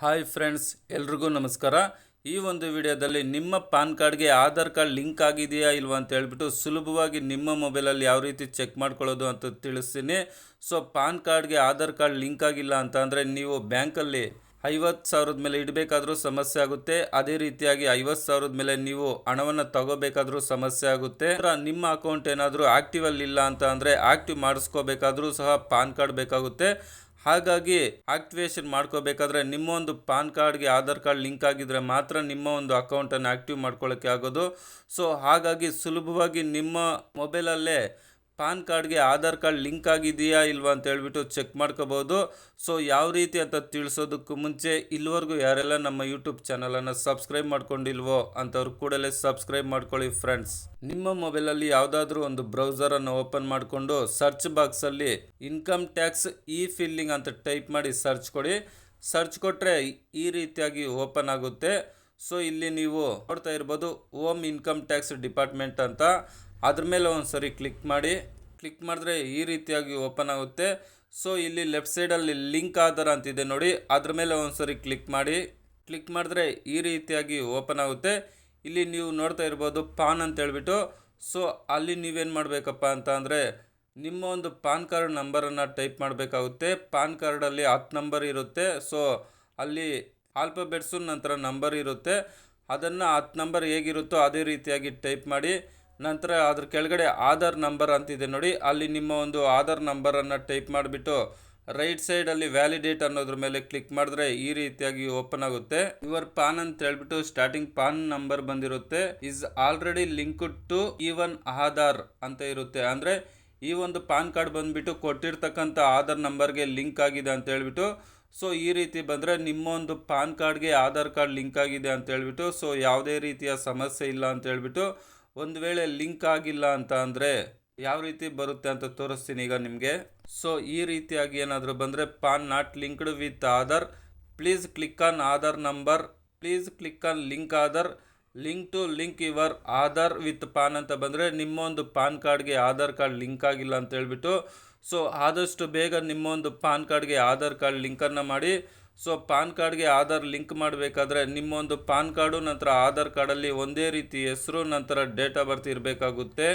Hi friends, ಎಲ್ರಿಗೂ ನಮಸ್ಕಾರ. ಈ ಒಂದು ವಿಡಿಯೋದಲ್ಲಿ ನಿಮ್ಮ ಪಾನ್ ಕಾರ್ಡ್ಗೆ ಆಧಾರ್ ಕಾರ್ಡ್ ಲಿಂಕ್ ಆಗಿದೆಯಾ ಇಲ್ವಾ ಅಂತ ಹೇಳ್ಬಿಟ್ಟು ಸುಲಭವಾಗಿ ನಿಮ್ಮ ಮೊಬೈಲಲ್ಲಿ ಯಾವ ರೀತಿ ಚೆಕ್ ಮಾಡ್ಕೊಳ್ಳೋದು ಅಂತ ತಿಳಿಸ್ತೀನಿ. ಸೊ ಪಾನ್ ಕಾರ್ಡ್ಗೆ ಆಧಾರ್ ಕಾರ್ಡ್ ಲಿಂಕ್ ಆಗಿಲ್ಲ ಅಂತ ಅಂದರೆ ನೀವು ಬ್ಯಾಂಕಲ್ಲಿ 50,000 ಮೇಲೆ ಇಡಬೇಕಾದ್ರೂ ಸಮಸ್ಯೆ ಆಗುತ್ತೆ. ಅದೇ ರೀತಿಯಾಗಿ 50,000 ಮೇಲೆ ನೀವು ಹಣವನ್ನು ತಗೋಬೇಕಾದ್ರೂ ಸಮಸ್ಯೆ ಆಗುತ್ತೆ. ನಿಮ್ಮ ಅಕೌಂಟ್ ಏನಾದರೂ ಆಕ್ಟಿವಲ್ಲಿ ಇಲ್ಲ ಅಂತ ಅಂದರೆ ಆಕ್ಟಿವ್ ಮಾಡಿಸ್ಕೋಬೇಕಾದ್ರೂ ಸಹ ಪಾನ್ ಕಾರ್ಡ್ ಬೇಕಾಗುತ್ತೆ. ಹಾಗಾಗಿ ಆಕ್ಟಿವೇಶನ್ ಮಾಡ್ಕೋಬೇಕಾದ್ರೆ ನಿಮ್ಮ ಒಂದು ಪಾನ್ ಕಾರ್ಡ್ಗೆ ಆಧಾರ್ ಕಾರ್ಡ್ ಲಿಂಕ್ ಆಗಿದ್ರೆ ಮಾತ್ರ ನಿಮ್ಮ ಒಂದು ಅಕೌಂಟನ್ನು ಆಕ್ಟಿವ್ ಮಾಡ್ಕೊಳ್ಳೋಕ್ಕೆ ಆಗೋದು. ಸೊ ಹಾಗಾಗಿ ಸುಲಭವಾಗಿ ನಿಮ್ಮ ಮೊಬೈಲಲ್ಲೇ ಪಾನ್ ಕಾರ್ಡ್ಗೆ ಆಧಾರ್ ಕಾರ್ಡ್ ಲಿಂಕ್ ಆಗಿದೆಯಾ ಇಲ್ವಾ ಅಂತ ಹೇಳ್ಬಿಟ್ಟು ಚೆಕ್ ಮಾಡ್ಕೋಬೋದು. ಸೊ ಯಾವ ರೀತಿ ಅಂತ ತಿಳಿಸೋದಕ್ಕೂ ಮುಂಚೆ ಇಲ್ಲಿವರೆಗೂ ಯಾರೆಲ್ಲ ನಮ್ಮ ಯೂಟ್ಯೂಬ್ ಚಾನಲನ್ನು ಸಬ್ಸ್ಕ್ರೈಬ್ ಮಾಡ್ಕೊಂಡಿಲ್ವೋ ಅಂಥವ್ರು ಕೂಡಲೇ ಸಬ್ಸ್ಕ್ರೈಬ್ ಮಾಡ್ಕೊಳ್ಳಿ ಫ್ರೆಂಡ್ಸ್. ನಿಮ್ಮ ಮೊಬೈಲಲ್ಲಿ ಯಾವುದಾದ್ರೂ ಒಂದು ಬ್ರೌಸರನ್ನು ಓಪನ್ ಮಾಡಿಕೊಂಡು ಸರ್ಚ್ ಬಾಕ್ಸಲ್ಲಿ ಇನ್ಕಮ್ ಟ್ಯಾಕ್ಸ್ ಇ ಫಿಲ್ಲಿಂಗ್ ಅಂತ ಟೈಪ್ ಮಾಡಿ ಸರ್ಚ್ ಕೊಡಿ. ಸರ್ಚ್ ಕೊಟ್ಟರೆ ಈ ರೀತಿಯಾಗಿ ಓಪನ್ ಆಗುತ್ತೆ. ಸೊ ಇಲ್ಲಿ ನೀವು ನೋಡ್ತಾ ಇರ್ಬೋದು ಹೋಮ್ ಇನ್ಕಮ್ ಟ್ಯಾಕ್ಸ್ ಡಿಪಾರ್ಟ್ಮೆಂಟ್ ಅಂತ. ಅದ್ರ ಮೇಲೆ ಒಂದು ಸರಿ ಕ್ಲಿಕ್ ಮಾಡಿದ್ರೆ ಈ ರೀತಿಯಾಗಿ ಓಪನ್ ಆಗುತ್ತೆ. ಸೊ ಇಲ್ಲಿ ಲೆಫ್ಟ್ ಸೈಡಲ್ಲಿ ಲಿಂಕ್ ಆಧಾರ್ ಅಂತಿದೆ ನೋಡಿ, ಅದ್ರ ಮೇಲೆ ಒಂದು ಸರಿ ಕ್ಲಿಕ್ ಮಾಡಿದ್ರೆ ಈ ರೀತಿಯಾಗಿ ಓಪನ್ ಆಗುತ್ತೆ. ಇಲ್ಲಿ ನೀವು ನೋಡ್ತಾ ಇರ್ಬೋದು ಪಾನ್ ಅಂತ ಹೇಳ್ಬಿಟ್ಟು. ಸೊ ಅಲ್ಲಿ ನೀವೇನು ಮಾಡಬೇಕಪ್ಪ ಅಂತ ಅಂದರೆ ನಿಮ್ಮ ಒಂದು ಪಾನ್ ಕಾರ್ಡ್ ನಂಬರನ್ನು ಟೈಪ್ ಮಾಡಬೇಕಾಗುತ್ತೆ. ಪಾನ್ ಕಾರ್ಡಲ್ಲಿ 10 ನಂಬರ್ ಇರುತ್ತೆ. ಸೊ ಅಲ್ಲಿ ಆಲ್ಫಾಬೆಟ್ಸು ನಂತರ ನಂಬರ್ ಇರುತ್ತೆ. ಅದನ್ನು 10 ನಂಬರ್ ಹೇಗಿರುತ್ತೋ ಅದೇ ರೀತಿಯಾಗಿ ಟೈಪ್ ಮಾಡಿ. ನಂತರ ಅದ್ರ ಕೆಳಗಡೆ ಆಧಾರ್ ನಂಬರ್ ಅಂತಿದೆ ನೋಡಿ, ಅಲ್ಲಿ ನಿಮ್ಮ ಒಂದು ಆಧಾರ್ ನಂಬರನ್ನು ಟೈಪ್ ಮಾಡಿಬಿಟ್ಟು ರೈಟ್ ಸೈಡಲ್ಲಿ ವ್ಯಾಲಿಡೇಟ್ ಅನ್ನೋದ್ರ ಮೇಲೆ ಕ್ಲಿಕ್ ಮಾಡಿದ್ರೆ ಈ ರೀತಿಯಾಗಿ ಓಪನ್ ಆಗುತ್ತೆ. ಯುವರ್ ಪಾನ್ ಅಂತ ಹೇಳ್ಬಿಟ್ಟು ಸ್ಟಾರ್ಟಿಂಗ್ ಪಾನ್ ನಂಬರ್ ಬಂದಿರುತ್ತೆ. Is already linked to even Aadhaar ಅಂತ ಇರುತ್ತೆ. ಅಂದರೆ ಈ ಒಂದು ಪಾನ್ ಕಾರ್ಡ್ ಬಂದುಬಿಟ್ಟು ಕೊಟ್ಟಿರ್ತಕ್ಕಂಥ ಆಧಾರ್ ನಂಬರ್ಗೆ ಲಿಂಕ್ ಆಗಿದೆ ಅಂತ ಹೇಳ್ಬಿಟ್ಟು. ಸೊ ಈ ರೀತಿ ಬಂದರೆ ನಿಮ್ಮ ಒಂದು ಪಾನ್ ಕಾರ್ಡ್ಗೆ ಆಧಾರ್ ಕಾರ್ಡ್ ಲಿಂಕ್ ಆಗಿದೆ ಅಂತ ಹೇಳ್ಬಿಟ್ಟು. ಸೊ ಯಾವುದೇ ರೀತಿಯ ಸಮಸ್ಯೆ ಇಲ್ಲ ಅಂತ ಹೇಳ್ಬಿಟ್ಟು. ಒಂದು ವೇಳೆ ಲಿಂಕ್ ಆಗಿಲ್ಲ ಅಂತ ಅಂದರೆ ಯಾವ ರೀತಿ ಬರುತ್ತೆ ಅಂತ ತೋರಿಸ್ತೀನಿ ಈಗ ನಿಮಗೆ. ಸೊ ಈ ರೀತಿಯಾಗಿ ಏನಾದರೂ ಬಂದರೆ PAN not linked with Aadhaar, please click on Aadhaar number, please click on link Aadhaar, link to link your Aadhaar with PAN ಅಂತ ಬಂದರೆ ನಿಮ್ಮ ಒಂದು ಪಾನ್ ಕಾರ್ಡ್ಗೆ ಆಧಾರ್ ಕಾರ್ಡ್ ಲಿಂಕ್ ಆಗಿಲ್ಲ ಅಂತ ಹೇಳ್ಬಿಟ್ಟು. ಸೊ ಆದಷ್ಟು ಬೇಗ ನಿಮ್ಮ ಒಂದು ಪಾನ್ ಕಾರ್ಡ್ಗೆ ಆಧಾರ್ ಕಾರ್ಡ್ ಲಿಂಕನ್ನು ಮಾಡಿ. ಸೊ ಪಾನ್ ಕಾರ್ಡ್ಗೆ ಆಧಾರ್ ಲಿಂಕ್ ಮಾಡಬೇಕಾದ್ರೆ ನಿಮ್ಮ ಒಂದು ಪಾನ್ ಕಾರ್ಡು ನಂತರ ಆಧಾರ್ ಕಾರ್ಡಲ್ಲಿ ಒಂದೇ ರೀತಿ ಹೆಸರು ನಂತರ ಡೇಟ್ ಆಫ್ ಬರ್ತ್ ಇರಬೇಕಾಗುತ್ತೆ.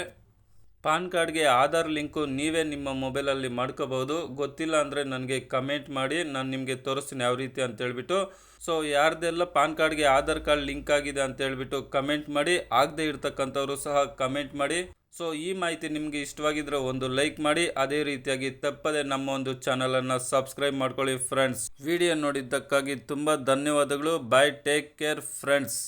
ಪಾನ್ ಕಾರ್ಡ್ಗೆ ಆಧಾರ್ ಲಿಂಕು ನೀವೇ ನಿಮ್ಮ ಮೊಬೈಲಲ್ಲಿ ಮಾಡ್ಕೋಬೋದು. ಗೊತ್ತಿಲ್ಲ ಅಂದರೆ ನನಗೆ ಕಮೆಂಟ್ ಮಾಡಿ, ನಾನು ನಿಮಗೆ ತೋರಿಸ್ತೀನಿ ಯಾವ ರೀತಿ ಅಂತ ಹೇಳ್ಬಿಟ್ಟು. ಸೊ ಯಾರ್ದೆಲ್ಲ ಪಾನ್ ಕಾರ್ಡ್ಗೆ ಆಧಾರ್ ಕಾರ್ಡ್ ಲಿಂಕ್ ಆಗಿದೆ ಅಂತ ಹೇಳ್ಬಿಟ್ಟು ಕಮೆಂಟ್ ಮಾಡಿ. ಆಗದೆ ಇರ್ತಕ್ಕಂಥವ್ರು ಸಹ ಕಮೆಂಟ್ ಮಾಡಿ. ಸೊ ಈ ಮಾಹಿತಿ ನಿಮಗೆ ಇಷ್ಟವಾಗಿದ್ದರೆ ಒಂದು ಲೈಕ್ ಮಾಡಿ. ಅದೇ ರೀತಿಯಾಗಿ ತಪ್ಪದೆ ನಮ್ಮ ಒಂದು ಚಾನಲನ್ನು ಸಬ್ಸ್ಕ್ರೈಬ್ ಮಾಡ್ಕೊಳ್ಳಿ ಫ್ರೆಂಡ್ಸ್. ವಿಡಿಯೋ ನೋಡಿದ್ದಕ್ಕಾಗಿ ತುಂಬ ಧನ್ಯವಾದಗಳು. ಬಾಯ್, ಟೇಕ್ ಕೇರ್ ಫ್ರೆಂಡ್ಸ್.